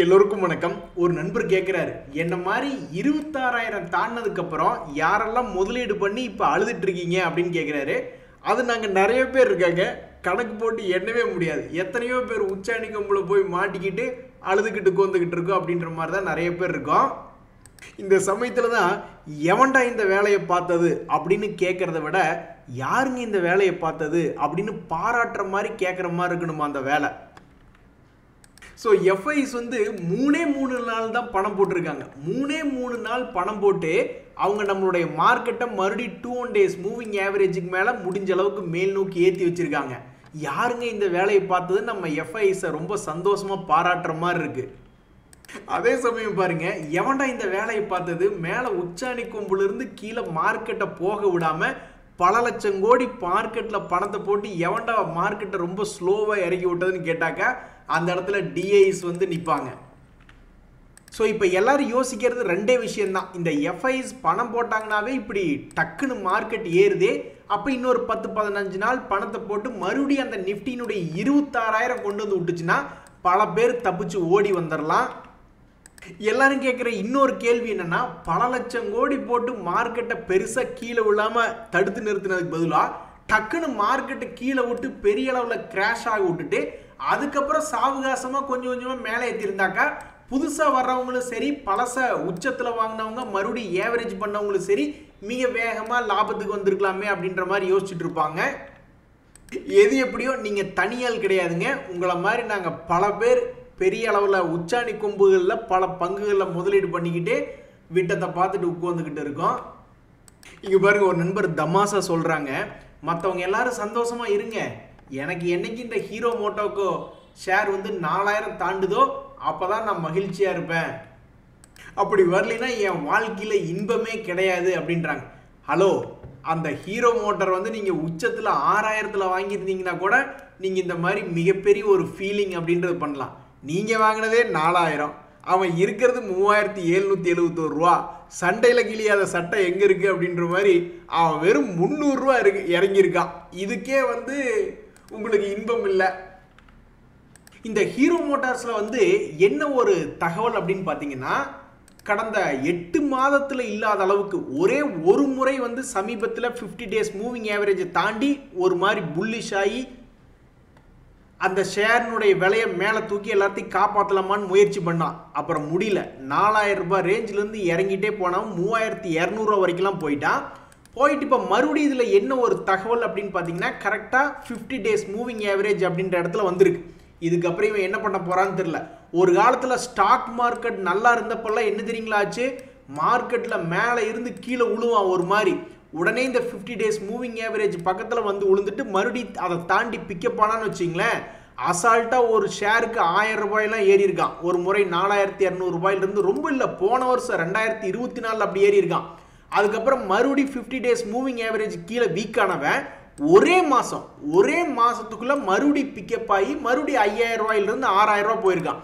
எல்லோருக்கும் வணக்கம். ஒரு நண்பர் கேட்குறாரு, என்ன மாதிரி 26,000 தாண்டினதுக்கு அப்புறம் யாரெல்லாம் முதலீடு பண்ணி இப்போ அழுதுட்டு இருக்கீங்க அப்படின்னு கேட்குறாரு. அது நாங்கள் நிறைய பேர் இருக்காங்க, கணக்கு போட்டு எண்ணவே முடியாது. எத்தனையோ பேர் உச்சாணி கொம்புல போய் மாட்டிக்கிட்டு அழுதுகிட்டு கோந்துக்கிட்டு இருக்கோம் அப்படின்ற மாதிரி தான் நிறைய பேர் இருக்கோம். இந்த சமயத்தில் தான் எவன்டா இந்த வேலையை பார்த்தது அப்படின்னு கேட்குறத விட யாருங்க இந்த வேலையை பார்த்தது அப்படின்னு பாராட்டுற மாதிரி கேட்குற மாதிரி இருக்கணுமா அந்த வேலை. ஸோ எஃப்ஐஸ் வந்து 3 நாள் தான் பணம் போட்டிருக்காங்க. 3 நாள் பணம் போட்டு அவங்க நம்மளுடைய மார்க்கெட்டை மறுபடியும் 2 days மூவிங் ஆவரேஜுக்கு மேலே முடிஞ்ச அளவுக்கு மேல் நோக்கி ஏற்றி வச்சிருக்காங்க. யாருங்க இந்த வேலையை பார்த்தது நம்ம எஃப்ஐஸை ரொம்ப சந்தோஷமாக பாராட்டுற மாதிரி இருக்கு. அதே சமயம் பாருங்க, எவன்டா இந்த வேலையை பார்த்தது, மேலே உச்சாணி கொம்புலேருந்து கீழே மார்க்கெட்டை போக விடாம பல லட்சம் கோடி மார்க்கெட்டில் பணத்தை போட்டு எவன்டா மார்க்கெட்டை ரொம்ப ஸ்லோவாக இறக்கி விட்டதுன்னு கேட்டாக்கா அந்த இடத்துல டிஐஸ் வந்து நிற்பாங்க. ஸோ இப்போ எல்லாரும் யோசிக்கிறது ரெண்டே விஷயம்தான். இந்த எஃப்ஐஸ் பணம் போட்டாங்கன்னாவே இப்படி டக்குன்னு மார்க்கெட் ஏறுதே, அப்போ இன்னொரு 10-15 நாள் பணத்தை போட்டு மறுபடியும் அந்த நிஃப்டியினுடைய 26,000 கொண்டு வந்து விட்டுச்சுன்னா பல பேர் தப்பிச்சு ஓடி வந்துடலாம். எல்லாரும் கேட்குற இன்னொரு கேள்வி என்னன்னா, பல லட்சம் கோடி போட்டு மார்க்கெட்டை பெருசாக கீழே விழாமல் தடுத்து நிறுத்தினதுக்கு பதிலாக டக்குன்னு மார்க்கெட்டை கீழே விட்டு பெரிய அளவில் கிராஷ் ஆகி விட்டுட்டு அதுக்கப்புறம் சாவகாசமாக கொஞ்சம் கொஞ்சமாக மேலே ஏற்றிருந்தாக்கா புதுசாக வர்றவங்களும் சரி, பழச உச்சத்தில் வாங்கினவங்க மறுபடியும் ஏவரேஜ் பண்ணவங்களும் சரி மிக வேகமாக லாபத்துக்கு வந்திருக்கலாமே அப்படின்ற மாதிரி யோசிச்சுட்டு இருப்பாங்க. எது எப்படியோ நீங்கள் தனியால் கிடையாதுங்க. உங்களை மாதிரி நாங்கள் பல பேர் பெரிய அளவில் உச்சாணி கொம்புகளில் பல பங்குகளில் முதலீடு பண்ணிக்கிட்டு விட்டத்தை பார்த்துட்டு உட்காந்துக்கிட்டு இருக்கோம். இங்கே பாருங்க, ஒரு நண்பர் தமாசா சொல்கிறாங்க, மற்றவங்க எல்லாரும் சந்தோஷமாக இருங்க, எனக்கு என்னைக்கு இந்த ஹீரோ மோட்டோக்கோ ஷேர் வந்து 4,000 தாண்டுதோ அப்போ தான் நான் மகிழ்ச்சியாக இருப்பேன், அப்படி வரலைன்னா என் வாழ்க்கையில் இன்பமே கிடையாது அப்படின்றாங்க. ஹலோ, அந்த ஹீரோ மோட்டார் வந்து நீங்கள் உச்சத்தில் 6,000 வாங்கியிருந்தீங்கன்னா கூட நீங்கள் இந்த மாதிரி மிகப்பெரிய ஒரு ஃபீலிங் அப்படின்றது பண்ணலாம். நீங்கள் வாங்கினதே 4,000, அவன் இருக்கிறது 3,771 ரூபா, சண்டையில் கிழியாத சட்டை எங்கே இருக்குது அப்படின்ற மாதிரி அவன் வெறும் 300 ரூபா இறங்கியிருக்கான். இதுக்கே வந்து உங்களுக்கு இன்பம் இல்லை. இந்த ஹீரோ மோட்டார்ஸில் வந்து என்ன ஒரு தகவல் அப்படின்னு பார்த்தீங்கன்னா, கடந்த 8 மாதத்தில் இல்லாத அளவுக்கு ஒரே ஒரு முறை வந்து சமீபத்தில் 50 days மூவிங் ஆவரேஜை தாண்டி ஒரு மாதிரி புல்லிஷ் ஆகி அந்த ஷேர்னுடைய விலையை மேலே தூக்கி எல்லாத்தையும் காப்பாற்றலாமான்னு முயற்சி பண்ணான். அப்புறம் முடியல, 4,000 ரூபாய் ரேஞ்சிலேருந்து இறங்கிட்டே போனவன் 3,200 ரூபா வரைக்கும்லாம் போயிட்டான். போயிட்டு இப்போ மறுபடியும் இதில் என்ன ஒரு தகவல் அப்படின்னு பார்த்தீங்கன்னா, கரெக்டாக 50 days மூவிங் ஆவரேஜ் அப்படின்ற இடத்துல வந்திருக்கு. இதுக்கப்புறம் இவன் என்ன பண்ண போகிறான்னு தெரியல. ஒரு காலத்தில் ஸ்டாக் மார்க்கெட் நல்லா இருந்தப்பெல்லாம் என்ன தெரியுங்களா ஆச்சு, மார்க்கெட்டில் மேலே இருந்து கீழே விழுவான் ஒரு மாதிரி, உடனே இந்த 50 days மூவிங் ஆவரேஜ் பக்கத்தில் வந்து விழுந்துட்டு மறுபடியும் அதை தாண்டி பிக்கப் ஆனான்னு வச்சிங்களேன், அசால்ட்டாக ஒரு ஷேருக்கு 1,000 ரூபாயெல்லாம் ஏறி இருக்கான். ஒரு முறை 4,200 ரூபாயிலிருந்து, ரொம்ப இல்லை, போன வருஷம் 2024 அப்படி ஏறி இருக்கான். அதுக்கப்புறம் மறுபடியும் 50 days மூவிங் ஆவரேஜ் கீழே வீக்கானவன் ஒரே மாதத்துக்குள்ளே மறுபடியும் பிக்கப் ஆகி மறுபடியும் 5,000 ரூபாயிலிருந்து 6,000 ரூபா போயிருக்கான்.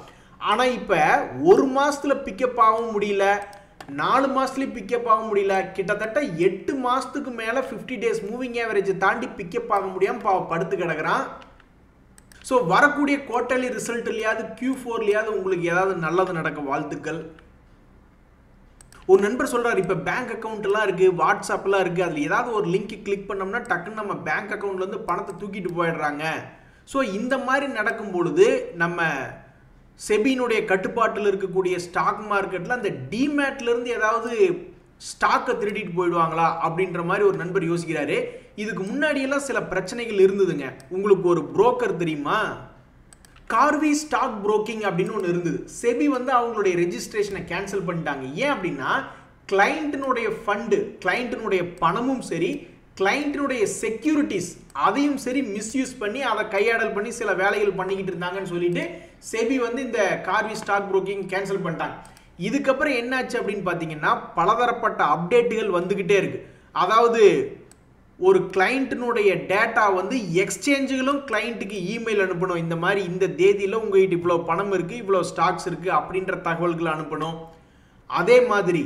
ஆனால் இப்போ ஒரு மாதத்தில் பிக்கப் ஆகவும் முடியல, 4 மாதத்துலேயும் பிக்கப் ஆக முடியல, கிட்டத்தட்ட 8 மாதத்துக்கு மேலே 50 days மூவிங் ஆவரேஜை தாண்டி பிக்கப் ஆக முடியாமல் படுத்து கிடக்கிறான். ஸோ வரக்கூடிய குவார்ட்டர்லி ரிசல்ட்லையாவது Q4லையாவது உங்களுக்கு ஏதாவது நல்லது நடக்க வாழ்த்துக்கள். ஒரு நண்பர் சொல்கிறார், இப்போ பேங்க் அக்கௌண்ட்லாம் இருக்குது, வாட்ஸ்அப்லாம் இருக்குது, அதில் ஏதாவது ஒரு லிங்க் கிளிக் பண்ணோம்னா டக்குன்னு நம்ம பேங்க் அக்கௌண்ட்லேருந்து பணத்தை தூக்கிட்டு போயிடுறாங்க. ஸோ இந்த மாதிரி நடக்கும் பொழுது நம்ம செபியினுடைய கட்டுப்பாட்டில் இருக்கக்கூடிய ஸ்டாக் மார்க்கெட்டில் அந்த டிமேட்லேருந்து ஏதாவது ஸ்டாக்கை திருடிட்டு போயிடுவாங்களா அப்படின்ற மாதிரி ஒரு நண்பர் யோசிக்கிறாரு. இதுக்கு முன்னாடியெல்லாம் சில பிரச்சனைகள் இருந்ததுங்க. உங்களுக்கு ஒரு புரோக்கர் தெரியுமா, கார்வி ஸ்டாக் புரோக்கிங் அப்படின்னு ஒன்று இருந்தது. செபி வந்து அவங்களுடைய ரெஜிஸ்ட்ரேஷனை கேன்சல் பண்ணிட்டாங்க. ஏன் அப்படின்னா, கிளைண்ட்டினுடைய ஃபண்டு, கிளைண்ட்டினுடைய பணமும் சரி, கிளைண்ட்டினுடைய செக்யூரிட்டிஸ் அதையும் சரி மிஸ்யூஸ் பண்ணி அதை கையாடல் பண்ணி சில வேலைகள் பண்ணிக்கிட்டு இருந்தாங்கன்னு சொல்லிட்டு செபி வந்து இந்த கார்வி ஸ்டாக் புரோக்கிங் கேன்சல் பண்ணிட்டாங்க. இதுக்கப்புறம் என்னாச்சு அப்படின்னு பார்த்தீங்கன்னா, பலதரப்பட்ட அப்டேட்டுகள் வந்துக்கிட்டே இருக்கு. அதாவது ஒரு கிளைண்ட்டினுடைய டேட்டா வந்து எக்ஸ்சேஞ்சுகளும் கிளைண்ட்டுக்கு இமெயில் அனுப்பணும், இந்த மாதிரி இந்த தேதியில் உங்கள்கிட்ட இவ்வளோ பணம் இருக்குது, இவ்வளோ ஸ்டாக்ஸ் இருக்குது அப்படின்ற தகவல்களை அனுப்பணும். அதே மாதிரி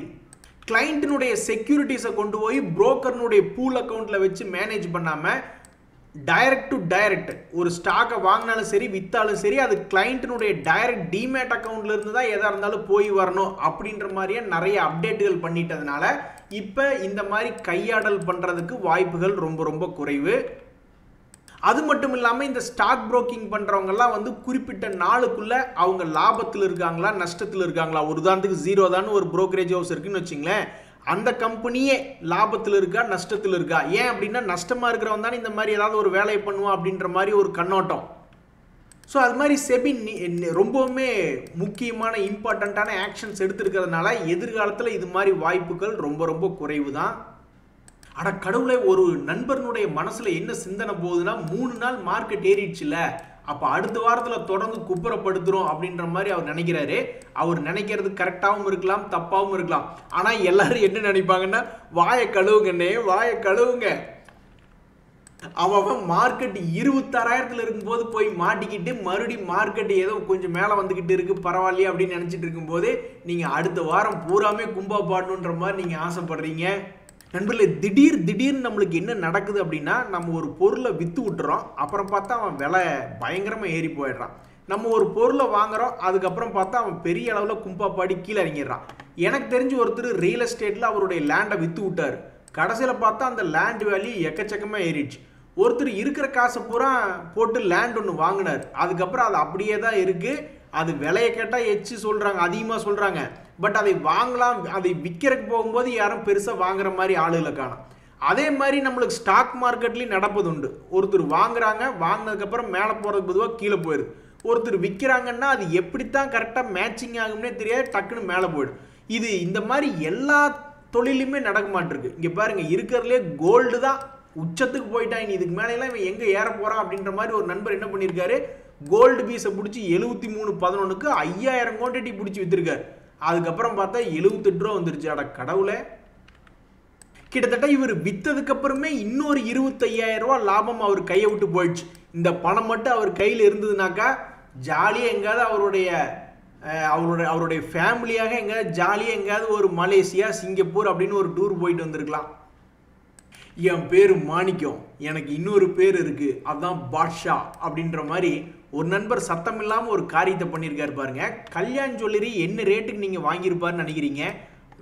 கிளைண்ட்டினுடைய செக்யூரிட்டிஸை கொண்டு போய் புரோக்கர்னுடைய பூல் அக்கௌண்ட்டில் வச்சு மேனேஜ் பண்ணாமல் டைரக்ட் டு டைரக்ட் ஒரு ஸ்டாக்கை வாங்கினாலும் சரி விற்றாலும் சரி அது கிளைண்ட்டினுடைய டைரக்ட் டிமேட் அக்கௌண்ட்ல இருந்து தான் எதாக இருந்தாலும் போய் வரணும் அப்படின்ற மாதிரியே நிறைய அப்டேட்டுகள் பண்ணிட்டதுனால இப்போ இந்த மாதிரி கையாடல் பண்ணுறதுக்கு வாய்ப்புகள் ரொம்ப ரொம்ப குறைவு. அது மட்டும் இல்லாமல் இந்த ஸ்டாக் புரோக்கிங் பண்ணுறவங்கெல்லாம் வந்து குறிப்பிட்ட நாளுக்குள்ளே அவங்க லாபத்தில் இருக்காங்களா நஷ்டத்தில் இருக்காங்களா, ஒரு உதாரணத்துக்கு ஜீரோ தான் ஒரு புரோக்கரேஜ் ஹவுஸ் இருக்குன்னு வச்சுங்களேன், அந்த கம்பெனியே லாபத்தில் இருக்கா நஷ்டத்தில் இருக்கா, ஏன் அப்படின்னா நஷ்டமாக இருக்கிறவன் தானே இந்த மாதிரி ஏதாவது ஒரு வேலையை பண்ணுவான் அப்படின்ற மாதிரி ஒரு கண்ணோட்டம். ஸோ அது மாதிரி செபி ரொம்பவுமே முக்கியமான இம்பார்ட்டண்ட்டான ஆக்ஷன்ஸ் எடுத்துருக்கிறதுனால எதிர்காலத்தில் இது மாதிரி வாய்ப்புகள் ரொம்ப ரொம்ப குறைவு தான். அட கடவுளே, ஒரு நண்பர்களுடைய மனசில் என்ன சிந்தனை போகுதுன்னா 3 நாள் மார்க்கெட் ஏறிடுச்சுல, அப்போ அடுத்த வாரத்தில் தொடர்ந்து குப்புறப்படுத்துகிறோம் அப்படின்ற மாதிரி அவர் நினைக்கிறாரு. அவர் நினைக்கிறது கரெக்டாகவும் இருக்கலாம் தப்பாகவும் இருக்கலாம். ஆனால் எல்லாரும் என்ன நினைப்பாங்கன்னா, வாயை கழுவுங்கன்னே வாயை கழுவுங்க. அவன் மார்க்கெட் 26,000 இருக்கும்போது போய் மாட்டிக்கிட்டு மறுபடியும் மார்க்கெட் ஏதோ கொஞ்சம் மேலே வந்துக்கிட்டு இருக்கு பரவாயில்லையே அப்படின்னு நினச்சிட்டு இருக்கும்போது நீங்கள் அடுத்த வாரம் பூராமே கும்பா பாடணுன்ற மாதிரி நீங்கள் ஆசைப்படுறீங்க. நண்பர்களே, திடீர்னு நம்மளுக்கு என்ன நடக்குது அப்படின்னா, நம்ம ஒரு பொருளை விற்று விட்டுறோம், அப்புறம் பார்த்தா அவன் விலை பயங்கரமாக ஏறி போயிடுறான். நம்ம ஒரு பொருளை வாங்குறோம், அதுக்கப்புறம் பார்த்தா அவன் பெரிய அளவில் கும்பா பாடி கீழே இறங்கிடுறான். எனக்கு தெரிஞ்சு ஒருத்தர் ரியல் எஸ்டேட்டில் அவருடைய லேண்டை விற்று விட்டார். கடைசியில் பார்த்தா அந்த லேண்ட் வேல்யூ எக்கச்சக்கமாக ஏறிடுச்சு. ஒருத்தர் இருக்கிற காசை பூரா போட்டு லேண்ட் ஒன்று வாங்கினார், அதுக்கப்புறம் அது அப்படியே தான் இருக்குது. அது விலையை கேட்டால் எச்சு சொல்கிறாங்க, அதிகமாக சொல்கிறாங்க. பட் அதை வாங்கலாம், அதை விற்கிறதுக்கு போகும்போது யாரும் பெருசாக வாங்குற மாதிரி ஆளுகளை காணும். அதே மாதிரி நம்மளுக்கு ஸ்டாக் மார்க்கெட்லேயும் நடப்பது உண்டு. ஒருத்தர் வாங்குறாங்க, வாங்கினதுக்கப்புறம் மேலே போகிறதுக்கு பொதுவாக கீழே போயிடுது. ஒருத்தர் விற்கிறாங்கன்னா அது எப்படித்தான் கரெக்டாக மேட்சிங் ஆகும்னே தெரியாது, டக்குன்னு மேலே போயிடும். இது இந்த மாதிரி எல்லா தொழிலுமே நடக்க மாட்டிருக்கு. இங்கே பாருங்கள், இருக்கிறதுலே கோல்டு தான் உச்சத்துக்கு போயிட்டாங்க. இதுக்கு மேலாம் இவன் எங்கே ஏற போகிறான் அப்படின்ற மாதிரி ஒரு நண்பர் என்ன பண்ணியிருக்காரு, கோல்டு பீஸை பிடிச்சி 73.11க்கு 5000 குவான்டிட்டி பிடிச்சி விற்றுருக்காரு. அதுக்கப்புறம் பார்த்தா 78 ரூபா வந்துருச்சு. அட கடவுளே, கிட்டத்தட்ட இவர் விற்றதுக்கு அப்புறமே இன்னொரு 25,000 ரூபா லாபம் அவர் கையை விட்டு போயிடுச்சு. இந்த பணம் மட்டும் அவர் கையில் இருந்ததுனாக்கா ஜாலியாக எங்கேயாவது அவருடைய ஃபேமிலியாக எங்கேயாவது ஜாலியாக எங்கேயாவது ஒரு மலேசியா சிங்கப்பூர் அப்படின்னு ஒரு டூர் போயிட்டு வந்திருக்கலாம். என் பேர் மாணிக்கம், எனக்கு இன்னொரு பேர் இருக்குது, அதுதான் பாட்ஷா அப்படின்ற மாதிரி ஒரு நண்பர் சத்தம் இல்லாமல் ஒரு காரியத்தை பண்ணியிருக்காரு பாருங்க. கல்யாண் ஜுவல்லரி என்ன ரேட்டுக்கு நீங்கள் வாங்கியிருப்பாருன்னு நினைக்கிறீங்க?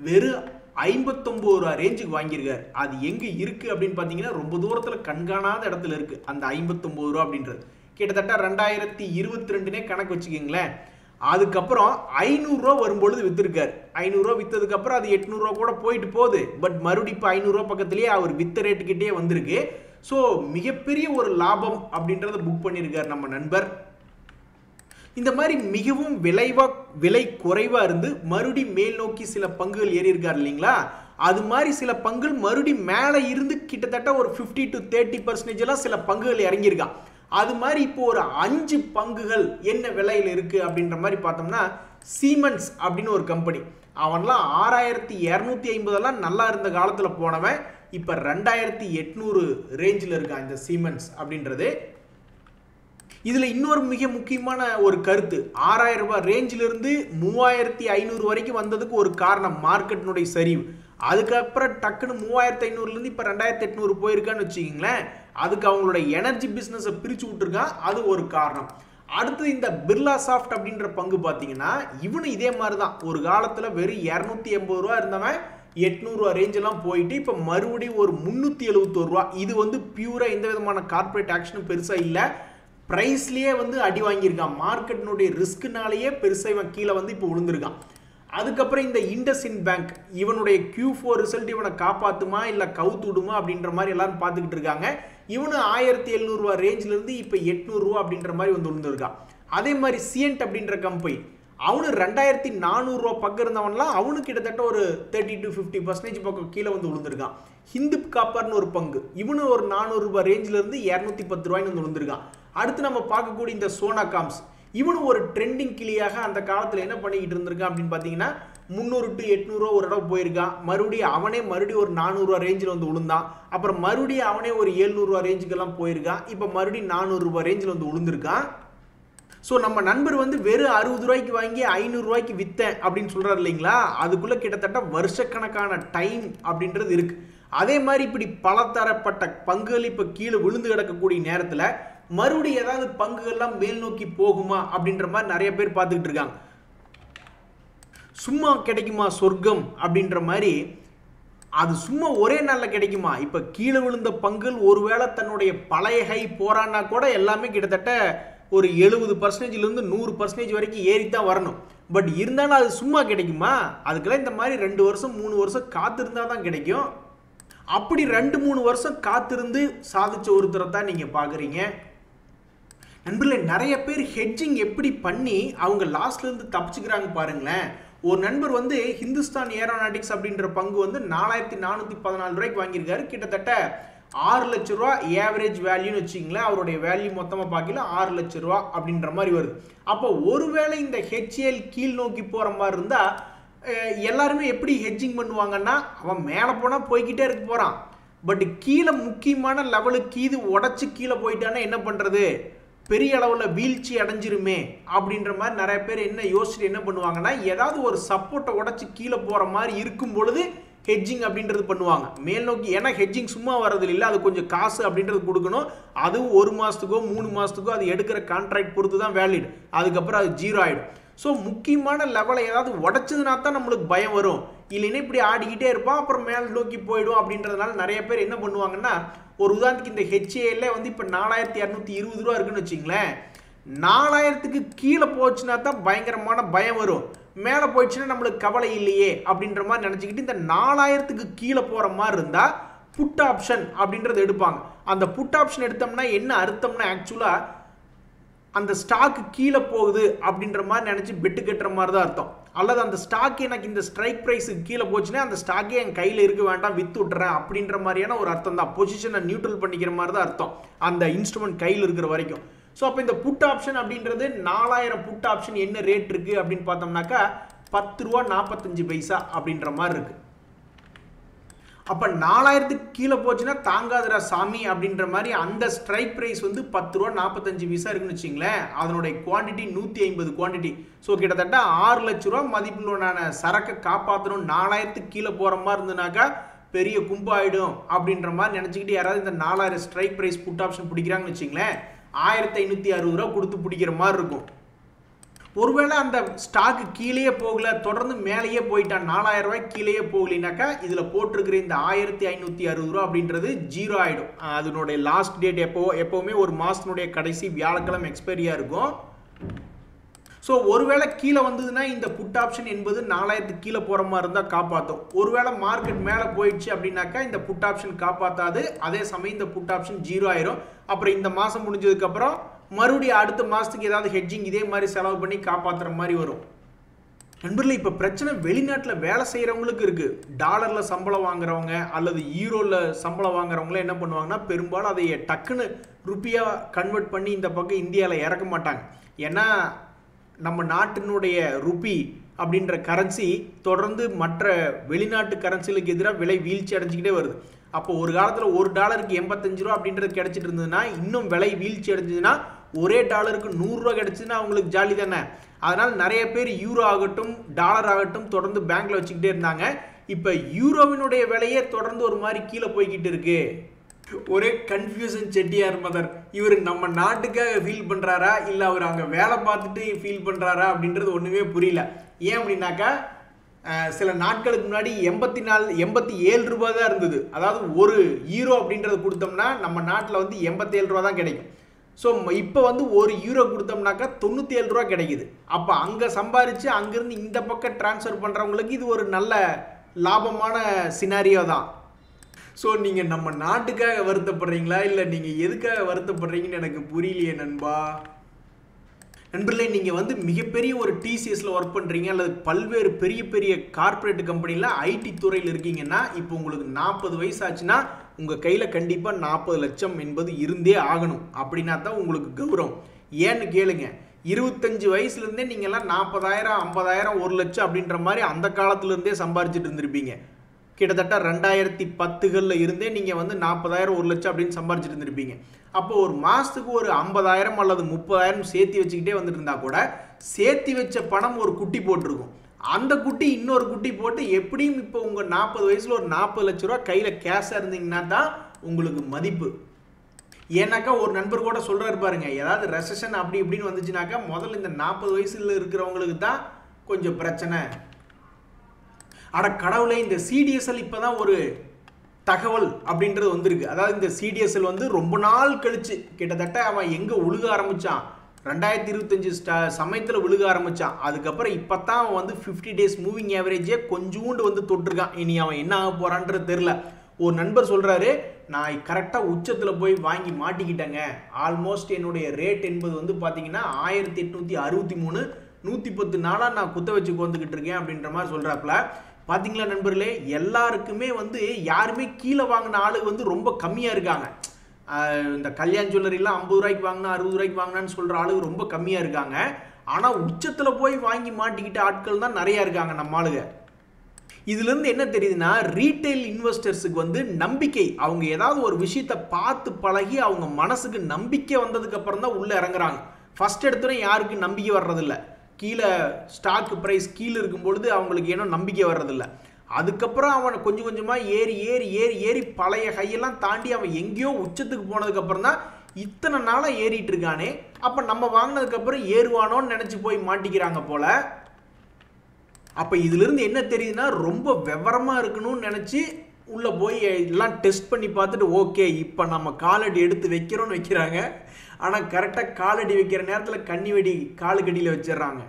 வெறும் 59 ரூபா ரேஞ்சுக்கு வாங்கியிருக்காரு. அது எங்கே இருக்குது அப்படின்னு பார்த்தீங்கன்னா ரொம்ப தூரத்தில் கண்காணாத இடத்துல இருக்குது அந்த 59 ரூபா அப்படின்றது. கிட்டத்தட்ட 2022 கணக்கு வச்சுக்கிங்களேன். அதுக்கப்புறம் 500 ரூபா வரும்பொழுது விற்றுருக்காரு. 500 ரூபா விற்றதுக்கப்புறம் அது 800 ரூபா கூட போயிட்டு போகுது. பட் மறுபடியும் இப்போ 500 ரூபா பக்கத்துலேயே அவர் விற்ற ரேட்டுக்கிட்டே வந்திருக்கு. ஸோ மிகப்பெரிய ஒரு லாபம் அப்படின்றத புக் பண்ணியிருக்கார் நம்ம நண்பர். இந்த மாதிரி மிகவும் விலை குறைவாக இருந்து மறுபடியும் மேல் நோக்கி சில பங்குகள் ஏறி இருக்கார் இல்லைங்களா, அது மாதிரி சில பங்குகள் மறுபடியும் மேலே இருந்து கிட்டத்தட்ட ஒரு 50 to 30% சில பங்குகள் இறங்கியிருக்கான். அது மாதிரி இப்போ ஒரு 5 பங்குகள் என்ன விலையில் இருக்குது அப்படின்ற மாதிரி பார்த்தோம்னா, சீமென்ஸ் அப்படின்னு ஒரு கம்பெனி, அவன்லாம் 6250 நல்லா இருந்த காலத்தில் போனவன் இப்போ 2800 ரேஞ்சில் இருக்கான் இந்த சீமென்ஸ் அப்படின்றது. இதில் இன்னொரு மிக முக்கியமான ஒரு கருத்து, 6000 ரூபாய் ரேஞ்சிலிருந்து 3500 வரைக்கும் வந்ததுக்கு ஒரு காரணம் மார்க்கெட்டினுடைய சரிவு. அதுக்கப்புறம் டக்குன்னு 3500லேருந்து இப்போ 2800 போயிருக்கான்னு வச்சுக்கிங்களேன். அதுக்கு அவங்களோட எனர்ஜி பிஸ்னஸை பிரித்து விட்டுருக்கான், அது ஒரு காரணம். அடுத்து இந்த பிர்லா சாஃப்ட் அப்படின்ற பங்கு பார்த்தீங்கன்னா இவனு இதே மாதிரி தான். ஒரு காலத்தில் வெறும் 280 ரூபா இருந்தவன் 800 ரூபா ரேஞ்செல்லாம் போயிட்டு இப்போ மறுபடியும் ஒரு 371 ரூபா. இது வந்து பியூராக எந்த விதமான கார்பரேட் ஆக்ஷனும் பெருசாக இல்லை, ப்ரைஸ்லேயே வந்து அடி வாங்கியிருக்கான். மார்க்கெட்டினுடைய ரிஸ்க்குனாலேயே பெருசாக இவன் கீழே வந்து இப்போ விழுந்திருக்கான். அதுக்கப்புறம் இந்த இண்டஸ்இண்ட் பேங்க், இவனுடைய Q4 ரிசல்ட் இவனை காப்பாற்றுமா இல்லை கவுத்து விடுமா அப்படின்ற மாதிரி எல்லாரும் பார்த்துக்கிட்டு இருக்காங்க. இவனு 1700 ரூபா ரேஞ்சிலிருந்து இப்போ 800 ரூபா அப்படின்ற மாதிரி வந்து விழுந்திருக்கான். அதே மாதிரி சியன்ட் அப்படின்ற கம்பெனி, அவனு 2400 ரூபா பக்கம் இருந்தவன்லாம் அவனுக்கு கிட்டத்தட்ட ஒரு 30 to 50% பக்கம் கீழே வந்து விழுந்திருக்கான். ஹிந்து காப்பர்னு ஒரு பங்கு, இவனு ஒரு 400 ரூபாய் ரேஞ்சிலிருந்து 210 ரூபாய்னு வந்து விழுந்திருக்கான். அடுத்து நம்ம பார்க்கக்கூடிய இந்த சோனா காம்ஸ், இவனு ஒரு ட்ரெண்டிங் கிளியாக அந்த காலத்தில் என்ன பண்ணிக்கிட்டு இருந்திருக்கான் அப்படின்னு பார்த்தீங்கன்னா 300 to 800 ரூபா ஒரு இடம் போயிருக்கான். மறுபடியும் ஒரு 400 ரூபா ரேஞ்சில் வந்து விழுந்தான். அப்புறம் மறுபடியும் அவனே ஒரு 700 ரூபா ரேஞ்சுக்கெல்லாம் போயிருக்கான். இப்போ மறுபடியும் 400 ரூபா ரேஞ்சில் வந்து விழுந்திருக்கான். ஸோ நம்ம நண்பர் வந்து வெறும் 60 ரூபாய்க்கு வாங்கி 500 ரூபாய்க்கு விற்றேன் அப்படின்னு சொல்கிறார் இல்லைங்களா, அதுக்குள்ளே கிட்டத்தட்ட வருஷக்கணக்கான டைம் அப்படின்றது இருக்குது. அதே மாதிரி இப்படி பலதரப்பட்ட பங்குகள் இப்போ கீழே விழுந்து கிடக்கக்கூடிய நேரத்தில் மறுபடியும் ஏதாவது பங்குகள்லாம் மேல் நோக்கி போகுமா அப்படின்ற மாதிரி நிறைய பேர் பார்த்துக்கிட்டு இருக்காங்க. சும்மா கிடைக்குமா சொர்க்கம் அப்படின்ற மாதிரி, அது சும்மா ஒரே நாளில் கிடைக்குமா? இப்போ கீழே விழுந்த பங்குகள் ஒருவேளை தன்னுடைய பழைய ஹை போறான்னா கூட எல்லாமே கிட்டத்தட்ட ஒரு 70%லேருந்து 100% வரைக்கும் ஏறித்தான் வரணும். பட் இருந்தாலும் அது சும்மா கிடைக்குமா? அதுக்கெல்லாம் இந்த மாதிரி 2 வருஷம் 3 வருஷம் காத்திருந்தா தான் கிடைக்கும். அப்படி 2-3 வருஷம் காத்திருந்து சாதிச்ச ஒருத்தரை தான் நீங்க பாக்குறீங்க. நண்பர்களே, நிறைய பேர் ஹெட்ஜிங் எப்படி பண்ணி அவங்க லாஸ்ட்ல இருந்து தப்பிச்சுக்கிறாங்க பாருங்களேன். ஒரு நண்பர் வந்து ஹிந்துஸ்தான் ஏரோநாட்டிக்ஸ் அப்படின்ற பங்கு வந்து 4414 ரூபாய்க்கு வாங்கியிருக்காரு. கிட்டத்தட்ட 6 லட்ச ரூபா ஏவரேஜ் வேல்யூன்னு வச்சுங்களேன். அவருடைய வேல்யூ மொத்தமாக பார்க்கல 6 லட்ச ரூபா அப்படின்ற மாதிரி வருது. அப்போ ஒருவேளை இந்த ஹெச்ஏஎல் கீழ் நோக்கி போகிற மாதிரி இருந்தால் எல்லாருமே எப்படி ஹெட்ஜிங் பண்ணுவாங்கன்னா, அவன் மேலே போனால் போய்கிட்டே இருக்க போகிறான். பட் கீழே முக்கியமான லெவலுக்கு இது உடச்சி கீழே போயிட்டானா என்ன பண்ணுறது, பெரிய அளவில் வீழ்ச்சி அடைஞ்சிருமே அப்படின்ற மாதிரி நிறைய பேர் என்ன யோசிச்சுட்டு என்ன பண்ணுவாங்கன்னா, ஏதாவது ஒரு சப்போர்ட்டை உடச்சி கீழே போகிற மாதிரி இருக்கும் பொழுது ஹெட்ஜிங் அப்படின்றது பண்ணுவாங்க மேல் நோக்கி. ஏன்னா ஹெட்ஜிங் சும்மா வர்றது இல்லை, அது கொஞ்சம் காசு அப்படின்றது கொடுக்கணும். அதுவும் 1 மாதத்துக்கோ 3 மாதத்துக்கோ அது எடுக்கிற கான்ட்ராக்ட் பொறுத்து தான் வேலிட். அதுக்கப்புறம் அது 0 ஆகிடும். ஸோ முக்கியமான லெவலை ஏதாவது உடச்சதுனா தான் நம்மளுக்கு பயம் வரும். இல்லைன்னா இப்படி ஆடிக்கிட்டே இருப்பான், அப்புறம் மேல் நோக்கி போயிடும். அப்படின்றதுனால நிறைய பேர் என்ன பண்ணுவாங்கன்னா, ஒரு உதாரணத்துக்கு இந்த ஹெச்ஏஎல்ல வந்து இப்போ 4220 ரூபா இருக்குன்னு வச்சிங்களேன். 4000க்கு கீழே போச்சுன்னா தான் பயங்கரமான பயம் வரும். மேலே போயிடுச்சுன்னா நம்மளுக்கு கவலை இல்லையே அப்படின்ற மாதிரி நினச்சிக்கிட்டு இந்த 4000க்கு கீழே போகிற மாதிரி இருந்தால் புட் ஆப்ஷன் அப்படின்றது எடுப்பாங்க. அந்த புட் ஆப்ஷன் எடுத்தோம்னா என்ன அர்த்தம்னா, ஆக்சுவலாக அந்த ஸ்டாக்கு கீழே போகுது அப்படின்ற மாதிரி நினச்சி பெட்டு கட்டுற மாதிரி தான் அர்த்தம். அல்லது அந்த ஸ்டாக் எனக்கு இந்த ஸ்ட்ரைக் ப்ரைஸுக்கு கீழே போச்சுன்னா அந்த ஸ்டாக்கே என் கையில் இருக்க வேண்டாம், வித்து விட்டுறேன் அப்படின்ற மாதிரியான ஒரு அர்த்தம் தான். பொசிஷனை நியூட்ரல் பண்ணிக்கிற மாதிரி தான் அர்த்தம் அந்த இன்ஸ்ட்ருமெண்ட் கையில் இருக்கிற வரைக்கும். ஸோ அப்போ இந்த புட் ஆப்ஷன் அப்படின்றது 4000 புட் ஆப்ஷன் என்ன ரேட் இருக்குது அப்படின்னு பார்த்தோம்னாக்கா 10 ரூபா 45 பைசா அப்படின்ற மாதிரி இருக்குது. அப்போ 4000க்கு கீழே போச்சுன்னா தாங்காதரா சாமி அப்படின்ற மாதிரி அந்த ஸ்ட்ரைக் ப்ரைஸ் வந்து 10 ரூபா 45 பைசா இருக்குன்னு வச்சிங்களேன். அதனுடைய குவான்டிட்டி 150 குவான்டிட்டி. ஸோ கிட்டத்தட்ட 6 லட்ச ரூபா மதிப்பிலான சரக்கை காப்பாற்றணும். 4000க்கு கீழே போகிற மாதிரி இருந்ததுனாக்கா பெரிய கும்பாயிடும் அப்படின்ற மாதிரி நினச்சிக்கிட்டு யாராவது இந்த 4000 ஸ்ட்ரைக் ப்ரைஸ் புட் ஆப்ஷன் பிடிக்கிறாங்கன்னு வச்சிங்களேன், 1560 ரூபா கொடுத்து பிடிக்கிற மாதிரி இருக்கும். ஒருவேளை அந்த ஸ்டாக்கு கீழே போகல, தொடர்ந்து மேலேயே போயிட்டான், 4000 ரூபாய்க்கு கீழே போகலினாக்கா இதில் போட்டிருக்கிற இந்த 1560 ரூபா அப்படின்றது 0 ஆகிடும். அதனுடைய லாஸ்ட் டேட் எப்போவுமே ஒரு மாதத்தினுடைய கடைசி வியாழக்கிழமை எக்ஸ்பைரியாக இருக்கும். ஸோ ஒருவேளை கீழே வந்ததுன்னா இந்த புட் ஆப்ஷன் என்பது 4000க்கு கீழே போகிற மாதிரி இருந்தால் காப்பாற்றும். ஒருவேளை மார்க்கெட் மேலே போயிடுச்சு அப்படின்னாக்கா இந்த புட் ஆப்ஷன் காப்பாற்றாது. அதே சமயம் இந்த புட் ஆப்ஷன் 0 ஆயிரும். அப்புறம் இந்த மாதம் முடிஞ்சதுக்கப்புறம் மறுபடியும் அடுத்த மாதத்துக்கு ஏதாவது ஹெட்ஜிங் இதே மாதிரி செலவு பண்ணி காப்பாற்றுற மாதிரி வரும். நண்பர்களே, இப்போ பிரச்சனை வெளிநாட்டில் வேலை செய்கிறவங்களுக்கு இருக்குது. டாலரில் சம்பளம் வாங்குறவங்க அல்லது யூரோவில் சம்பளம் வாங்குறவங்களே என்ன பண்ணுவாங்கன்னா, பெரும்பாலும் அதை டக்குன்னு ருப்பியாக கன்வெர்ட் பண்ணி இந்த பக்கம் இந்தியாவில் இறக்க மாட்டாங்க. ஏன்னா நம்ம நாட்டினுடைய ருப்பி அப்படின்ற கரன்சி தொடர்ந்து மற்ற வெளிநாட்டு கரன்சிகளுக்கு எதிராக விலை வீழ்ச்சி அடைஞ்சிக்கிட்டே வருது. அப்போ ஒரு காலத்தில் $1 85 ரூபா அப்படின்றது கிடைச்சிட்டு இருந்ததுன்னா, இன்னும் விலை வீழ்ச்சி அடைஞ்சதுன்னா ஒரே டாலருக்கு 100 ரூபா கிடைச்சதுன்னா அவங்களுக்கு ஜாலி தானே. அதனால் நிறைய பேர் யூரோ ஆகட்டும் டாலர் ஆகட்டும் தொடர்ந்து பேங்க்ல வச்சுக்கிட்டே இருந்தாங்க. இப்போ யூரோவினுடைய விலையே தொடர்ந்து ஒரு மாதிரி கீழே போய்கிட்டு இருக்கு. ஒரே கன்ஃபியூஷன் செட்டியார் மதர். இவர் நம்ம நாட்டுக்காக ஃபீல் பண்ணுறாரா இல்லை அவர் அங்கே வேலை பார்த்துட்டு ஃபீல் பண்ணுறாரா அப்படின்றது ஒன்றுமே புரியல. ஏன் அப்படின்னாக்கா, சில நாட்களுக்கு முன்னாடி 87 ரூபா தான் இருந்தது. அதாவது ஒரு யூரோ அப்படின்றது கொடுத்தோம்னா நம்ம நாட்டில் வந்து 87 ரூபா தான் கிடைக்கும். ஸோ இப்போ வந்து ஒரு யூரோ கொடுத்தோம்னாக்கா 97 ரூபா கிடைக்குது. அப்போ அங்கே சம்பாரித்து அங்கேருந்து இந்த பக்கம் டிரான்ஸ்ஃபர் பண்ணுறவங்களுக்கு இது ஒரு நல்ல லாபமான சினாரியோ தான். ஸோ நீங்கள் நம்ம நாட்டுக்காக வருத்தப்படுறீங்களா இல்லை நீங்கள் எதுக்காக வருத்தப்படுறீங்கன்னு எனக்கு புரியலையே நண்பா. நண்பர்களே, நீங்கள் வந்து மிகப்பெரிய ஒரு டிசிஎஸில் ஒர்க் பண்ணுறீங்க அல்லது பல்வேறு பெரிய பெரிய கார்ப்பரேட் கம்பெனியில் ஐடி துறையில் இருக்கீங்கன்னா, இப்போ உங்களுக்கு 40 வயசு ஆச்சுன்னா உங்கள் கையில் கண்டிப்பாக 40 லட்சம் என்பது இருந்தே ஆகணும். அப்படின்னா தான் உங்களுக்கு கௌரவம். ஏன்னு கேளுங்க, 25 வயசுலேருந்தே நீங்கள்லாம் 40,000 50,000 1 லட்சம் அப்படின்ற மாதிரி அந்த காலத்துலேருந்தே சம்பாரிச்சிட்டு இருந்திருப்பீங்க. கிட்டத்தட்ட 2010களில் இருந்தே நீங்கள் வந்து 40,000 1 லட்சம் அப்படின்னு சம்பாரிச்சிட்டு இருந்திருப்பீங்க. அப்போ ஒரு மாதத்துக்கு ஒரு 50,000 அல்லது 30,000 சேர்த்து வச்சுக்கிட்டே வந்துட்டு இருந்தால் கூட சேர்த்து வச்ச பணம் ஒரு குட்டி போட்டிருக்கும். அந்த குட்டி இன்னொரு குட்டி போட்டு எப்படியும் இப்போ உங்கள் 40 வயசில் ஒரு 40 லட்ச ரூபா கையில் கேஷாக இருந்தீங்கன்னா தான் உங்களுக்கு மதிப்பு. ஏன்னாக்கா ஒரு நண்பர் கூட சொல்கிறாரு பாருங்க, ஏதாவது ரெசஷன் அப்படி இப்படின்னு வந்துச்சுனாக்கா முதல்ல இந்த 40 வயசில் இருக்கிறவங்களுக்கு தான் கொஞ்சம் பிரச்சனை. அட கடவுளே, இந்த சிடிஎஸ்எல் இப்போ தான் ஒரு தகவல் அப்படின்றது வந்திருக்கு. அதாவது இந்த சிடிஎஸ்எல் வந்து ரொம்ப நாள் கழிச்சு, கிட்டத்தட்ட அவன் எங்கே விழுக ஆரம்பித்தான், 2025 சமயத்தில் விழுக ஆரம்பித்தான். அதுக்கப்புறம் இப்போ தான் அவன் வந்து 50 டேஸ் மூவிங் ஆவரேஜே கொஞ்சோண்டு வந்து தொட்டிருக்கான். இனி அவன் என்ன ஆக போகிறான்றது தெரில. ஒரு நண்பர் சொல்கிறாரு, நான் கரெக்டாக உச்சத்தில் போய் வாங்கி மாட்டிக்கிட்டேங்க. ஆல்மோஸ்ட் என்னுடைய ரேட் என்பது வந்து பார்த்தீங்கன்னா 1863, 110 நாளாக நான் குத்த வச்சு வந்துக்கிட்டு இருக்கேன் அப்படின்ற மாதிரி சொல்கிறாப்புல. பார்த்தீங்களா நண்பர்களே, எல்லாருக்குமே வந்து யாருமே கீழே வாங்கின ஆளு வந்து ரொம்ப கம்மியாக இருக்காங்க. இந்த கல்யாண ஜுவல்லரிலாம் 50 ரூபாய்க்கு வாங்கினா 60 ரூபாய்க்கு வாங்கினான்னு சொல்கிற ஆளுங்க ரொம்ப கம்மியாக இருக்காங்க. ஆனால் உச்சத்தில் போய் வாங்கி மாட்டிக்கிட்ட ஆட்கள் தான் நிறையா இருக்காங்க நம்ம ஆளுங்க. இதுலேருந்து என்ன தெரியுதுன்னா, ரீட்டைல் இன்வெஸ்டர்ஸுக்கு வந்து நம்பிக்கை, அவங்க ஏதாவது ஒரு விஷயத்தை பார்த்து பழகி அவங்க மனசுக்கு நம்பிக்கை வந்ததுக்கப்புறம் தான் உள்ளே இறங்குறாங்க. ஃபஸ்ட் எடுத்தோன்னே யாருக்கும் நம்பிக்கை வர்றதில்ல. கீழே ஸ்டாக் ப்ரைஸ் கீழே இருக்கும் பொழுது அவங்களுக்கு ஏனோ நம்பிக்கை வர்றதில்ல. அதுக்கப்புறம் அவனை கொஞ்சம் கொஞ்சமாக ஏறி ஏறி ஏறி ஏறி பழைய கையெல்லாம் தாண்டி அவன் எங்கேயோ உச்சத்துக்கு போனதுக்கப்புறம் தான் இத்தனை நாளாக ஏறிட்டு இருக்கானே, அப்போ நம்ம வாங்கினதுக்கப்புறம் ஏறுவானோன்னு நினச்சி போய் மாட்டிக்கிறாங்க போல. அப்போ இதிலிருந்து என்ன தெரியுதுன்னா, ரொம்ப விவரமாக இருக்கணும்னு நினச்சி உள்ளே போய் எல்லாம் டெஸ்ட் பண்ணி பார்த்துட்டு ஓகே இப்போ நம்ம காலடி எடுத்து வைக்கிறோன்னு வைக்கிறாங்க. ஆனால் கரெக்டாக காலடி வைக்கிற நேரத்தில் கண்ணி வெடி காலுக்கடியில் வச்சிடுறாங்க.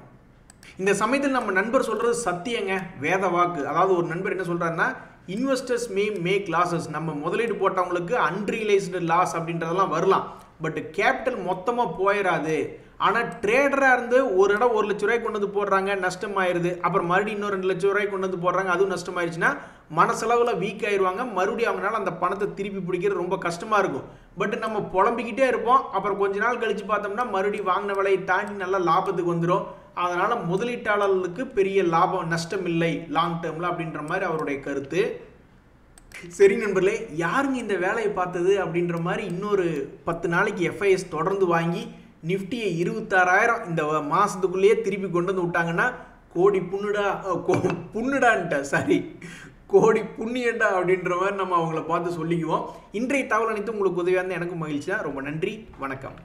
இந்த சமயத்தில் நம்ம நண்பர் சொல்கிறது சத்தியங்க, வேத வாக்கு. அதாவது ஒரு நண்பர் என்ன சொல்கிறாருன்னா, இன்வெஸ்டர்ஸ் மே மேக் லாஸஸ். நம்ம முதலீடு போட்டவங்களுக்கு அன்ரியலைஸ்டு லாஸ் அப்படின்றதெல்லாம் வரலாம், பட் கேபிட்டல் மொத்தமாக போயிடாது. ஆனால் ட்ரேடராக இருந்து ஒரு இடம் 1 லட்ச ரூபாய்க்கு கொண்டு வந்து போடுறாங்க, நஷ்டமாயிருது. அப்புறம் மறுபடியும் இன்னும் 2 லட்ச ரூபாய்க்கு கொண்டு வந்து போடுறாங்க, அதுவும் நஷ்டமாயிருச்சுன்னா மனசளவில் வீக் ஆயிடுவாங்க. மறுபடியும் அவங்களால அந்த பணத்தை திருப்பி பிடிக்கிறது ரொம்ப கஷ்டமாக இருக்கும். பட் நம்ம புலம்பிக்கிட்டே இருப்போம். அப்புறம் கொஞ்ச நாள் கழித்து பார்த்தோம்னா மறுபடியும் வாங்கின விலையை தாண்டி நல்லா லாபத்துக்கு வந்துடும். அதனால் முதலீட்டாளர்களுக்கு பெரிய லாபம் நஷ்டம் இல்லை லாங் டேர்மில் அப்படின்ற மாதிரி அவருடைய கருத்து. சரி நண்பர்களே, யாருங்க இந்த வேலையை பார்த்தது அப்படின்ற மாதிரி இன்னொரு 10 நாளைக்கு எஃப்ஐஎஸ் தொடர்ந்து வாங்கி நிஃப்டியை 26,000 இந்த மாதத்துக்குள்ளேயே திருப்பி கொண்டு வந்து விட்டாங்கன்னா கோடி கோடி புண்ணியண்டா அப்படின்ற மாதிரி நம்ம அவங்கள பார்த்து சொல்லிக்குவோம். இன்றைய தகவல் அனைத்து உங்களுக்கு உதவியாக இருந்தால் எனக்கு மகிழ்ச்சி தான். ரொம்ப நன்றி, வணக்கம்.